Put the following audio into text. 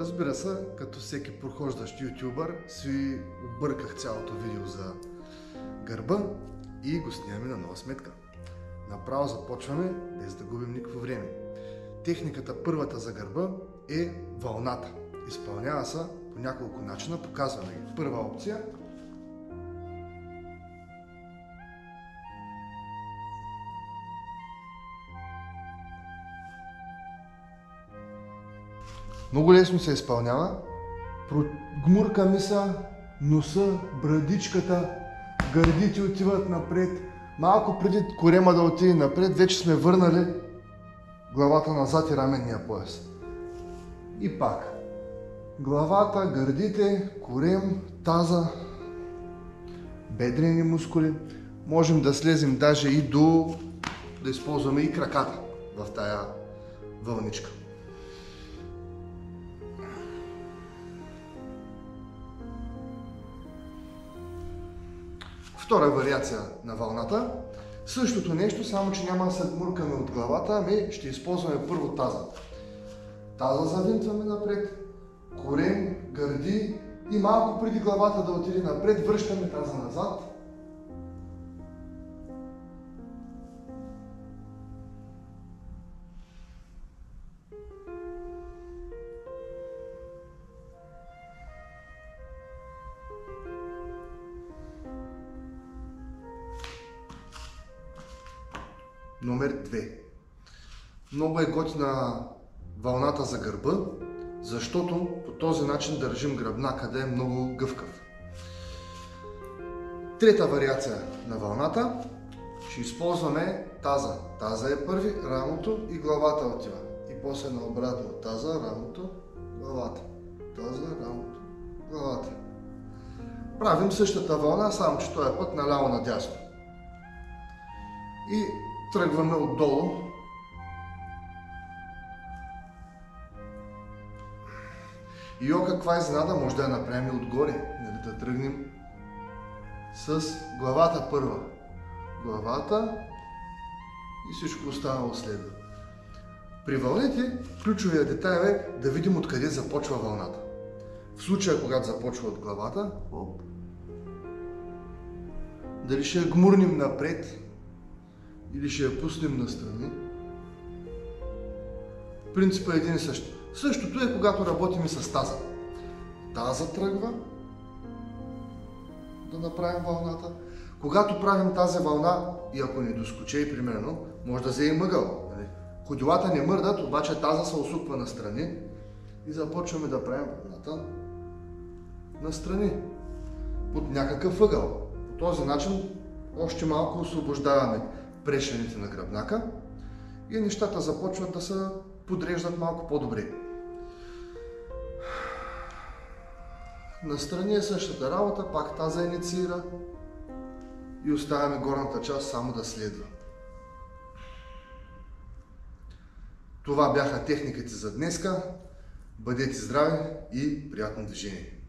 Разбира се, като всеки прохождащ ютубър, си обърках цялото видео за гърба и го снимаме на нова сметка. Направо започваме, без да губим никакво време. Техниката първата за гърба е вълната. Изпълнява се по няколко начина, показваме ги. Първа опция. Много лесно се изпълнява. Гмуркаме се, носа, брадичката, гърдите отиват напред. Малко преди корема да отиде напред, вече сме върнали главата назад и раменния пояс. И пак. Главата, гърдите, корем, таза, бедрени мускули. Можем да слезем даже и да използваме и краката в тая вълничка. Втора вариация на вълната. Същото нещо, само че няма да се гмуркаме от главата, ами ще използваме първо таза. Таза завинтваме напред, корем, гърди и малко преди главата да отиде напред, връщаме таза назад. Номер 2. Много е готина вълната за гърба, защото по този начин държим гръбнака да е много гъвкав. Трета вариация на вълната. Ще използваме таза. Таза е първи, рамото и главата отива. И после наобратно таза, рамото, главата. Таза, рамото, главата. Правим същата вълна, само че този път наляво-надясно. И тръгваме отдолу. И каква изненада, може да я направим и отгоре, нали, да тръгнем с главата първа. Главата и всичко останало следва. При вълните ключовия детайл е да видим откъде започва вълната. В случая, когато започва от главата, дали ще я гмурнем напред или ще я пуснем настрани. Принципът е един и същ. Същото е, когато работим с таза. Таза тръгва да направим вълната. Когато правим тази вълна, и ако не доскочи, примерно, може да вземе мъгъл. Ходилата не мърдат, обаче таза се усуква настрани и започваме да правим вълната настрани, под някакъв ъгъл. По този начин още малко освобождаваме прешените на гръбнака и нещата започват да се подреждат малко по-добре. Настрани е същата работа, пак таза инициира и оставяме горната част само да следва. Това бяха техниките за днеска. Бъдете здрави и приятно движение!